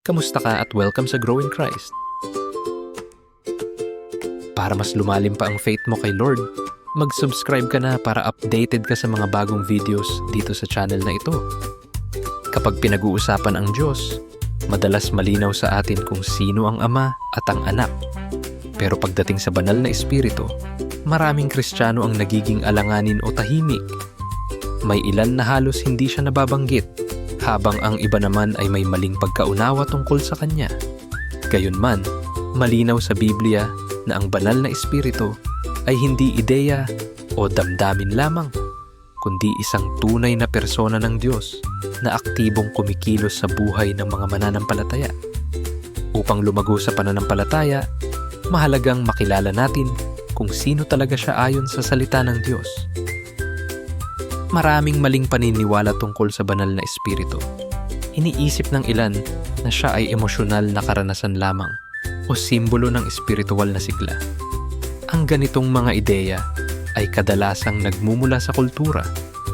Kamusta ka at welcome sa Grow in Christ. Para mas lumalim pa ang faith mo kay Lord, mag-subscribe ka na para updated ka sa mga bagong videos dito sa channel na ito. Kapag pinag-uusapan ang Diyos, madalas malinaw sa atin kung sino ang Ama at ang Anak. Pero pagdating sa banal na Espiritu, maraming Kristiyano ang nagiging alanganin o tahimik. May ilan na halos hindi siya nababanggit, habang ang iba naman ay may maling pagkaunawa tungkol sa Kanya. Gayunman, malinaw sa Biblia na ang banal na Espiritu ay hindi ideya o damdamin lamang, kundi isang tunay na persona ng Diyos na aktibong kumikilos sa buhay ng mga mananampalataya. Upang lumago sa pananampalataya, mahalagang makilala natin kung sino talaga siya ayon sa salita ng Diyos. Maraming maling paniniwala tungkol sa banal na Espiritu. Iniisip ng ilan na siya ay emosyonal na karanasan lamang o simbolo ng espiritual na sigla. Ang ganitong mga ideya ay kadalasang nagmumula sa kultura,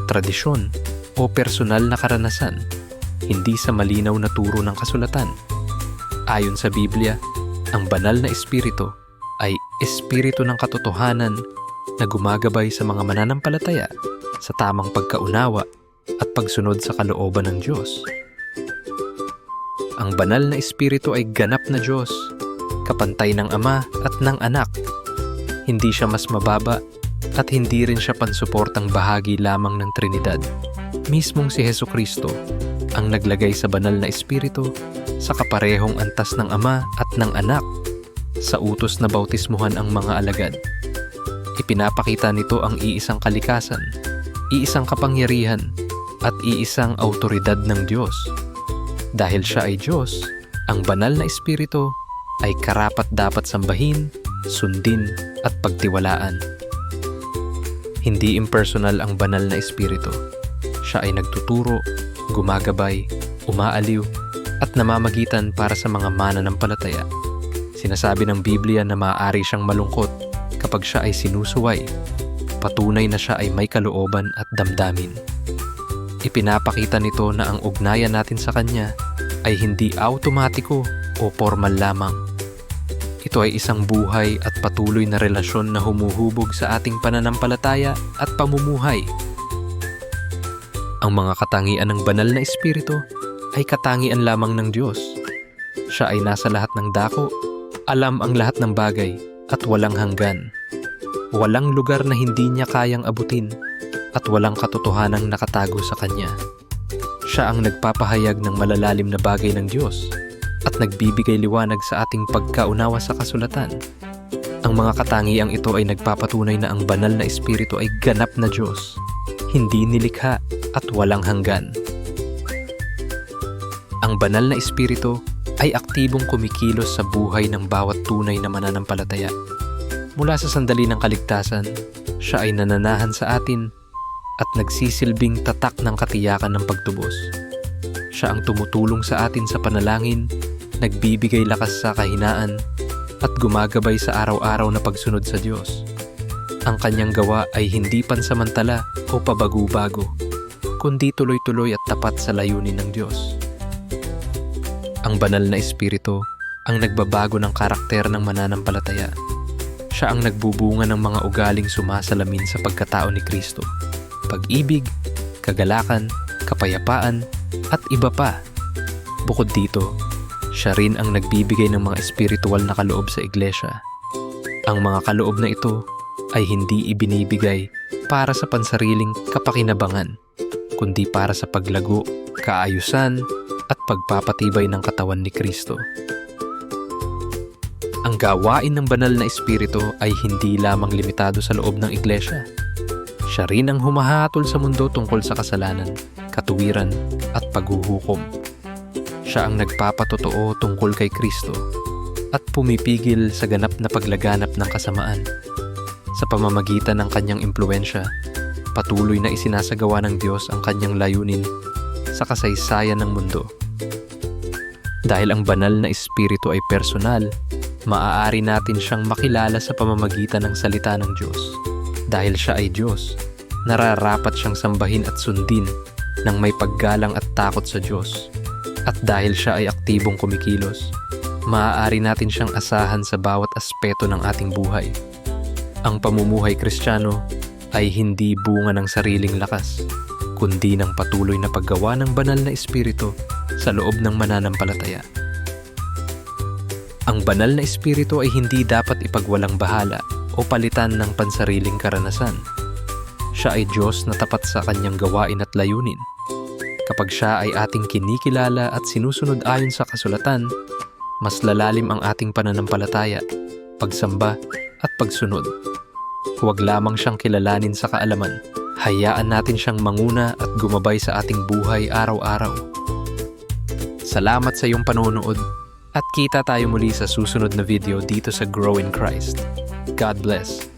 tradisyon o personal na karanasan, hindi sa malinaw na turo ng kasulatan. Ayon sa Biblia, ang banal na Espiritu ay espiritu ng katotohanan na gumagabay sa mga mananampalataya sa tamang pagkaunawa at pagsunod sa kalooban ng Diyos. Ang banal na Espiritu ay ganap na Diyos, kapantay ng Ama at ng Anak. Hindi siya mas mababa at hindi rin siya pansuportang bahagi lamang ng Trinidad. Mismong si Hesukristo ang naglagay sa banal na Espiritu sa kaparehong antas ng Ama at ng Anak sa utos na bautismuhan ang mga alagad. Ipinapakita nito ang iisang kalikasan, iisang kapangyarihan at iisang awtoridad ng Diyos. Dahil siya ay Diyos, ang banal na Espiritu ay karapat-dapat sambahin, sundin at pagtiwalaan. Hindi impersonal ang banal na Espiritu. Siya ay nagtuturo, gumagabay, umaaliw at namamagitan para sa mga mananampalataya. Sinasabi ng Biblia na maaari siyang malungkot kapag siya ay sinusuway. Patunay na siya ay may kalooban at damdamin. Ipinapakita nito na ang ugnayan natin sa Kanya ay hindi automatiko o formal lamang. Ito ay isang buhay at patuloy na relasyon na humuhubog sa ating pananampalataya at pamumuhay. Ang mga katangian ng banal na Espiritu ay katangian lamang ng Diyos. Siya ay nasa lahat ng dako, alam ang lahat ng bagay at walang hanggan. Walang lugar na hindi niya kayang abutin at walang katotohanang nakatago sa Kanya. Siya ang nagpapahayag ng malalalim na bagay ng Diyos at nagbibigay liwanag sa ating pagkaunawa sa kasulatan. Ang mga katangiang ito ay nagpapatunay na ang banal na Espiritu ay ganap na Diyos, hindi nilikha at walang hanggan. Ang banal na Espiritu ay aktibong kumikilos sa buhay ng bawat tunay na mananampalataya. Mula sa sandali ng kaligtasan, siya ay nananahan sa atin at nagsisilbing tatak ng katiyakan ng pagtubos. Siya ang tumutulong sa atin sa panalangin, nagbibigay lakas sa kahinaan, at gumagabay sa araw-araw na pagsunod sa Diyos. Ang Kanyang gawa ay hindi pansamantala o pabago-bago, kundi tuloy-tuloy at tapat sa layunin ng Diyos. Ang banal na Espiritu ang nagbabago ng karakter ng mananampalataya. Siya ang nagbubunga ng mga ugaling sumasalamin sa pagkatao ni Kristo. Pag-ibig, kagalakan, kapayapaan, at iba pa. Bukod dito, siya rin ang nagbibigay ng mga espiritual na kaloob sa iglesia. Ang mga kaloob na ito ay hindi ibinibigay para sa pansariling kapakinabangan, kundi para sa paglago, kaayusan, at pagpapatibay ng katawan ni Kristo. Ang gawain ng banal na Espiritu ay hindi lamang limitado sa loob ng iglesia. Siya rin ang humahatol sa mundo tungkol sa kasalanan, katuwiran, at paghuhukom. Siya ang nagpapatotoo tungkol kay Kristo at pumipigil sa ganap na paglaganap ng kasamaan. Sa pamamagitan ng Kanyang impluwensya, patuloy na isinasagawa ng Diyos ang Kanyang layunin sa kasaysayan ng mundo. Dahil ang banal na Espiritu ay personal, maaari natin siyang makilala sa pamamagitan ng salita ng Diyos. Dahil siya ay Diyos, nararapat siyang sambahin at sundin ng may paggalang at takot sa Diyos. At dahil siya ay aktibong kumikilos, maaari natin siyang asahan sa bawat aspeto ng ating buhay. Ang pamumuhay Kristiyano ay hindi bunga ng sariling lakas, kundi ng patuloy na paggawa ng banal na espiritu sa loob ng mananampalataya. Ang banal na espiritu ay hindi dapat ipagwalang bahala o palitan ng pansariling karanasan. Siya ay Diyos na tapat sa kanyang gawain at layunin. Kapag siya ay ating kinikilala at sinusunod ayon sa kasulatan, mas lalalim ang ating pananampalataya, pagsamba at pagsunod. Huwag lamang siyang kilalanin sa kaalaman. Hayaan natin siyang manguna at gumabay sa ating buhay araw-araw. Salamat sa iyong panonood at kita tayo muli sa susunod na video dito sa Grow in Christ. God bless.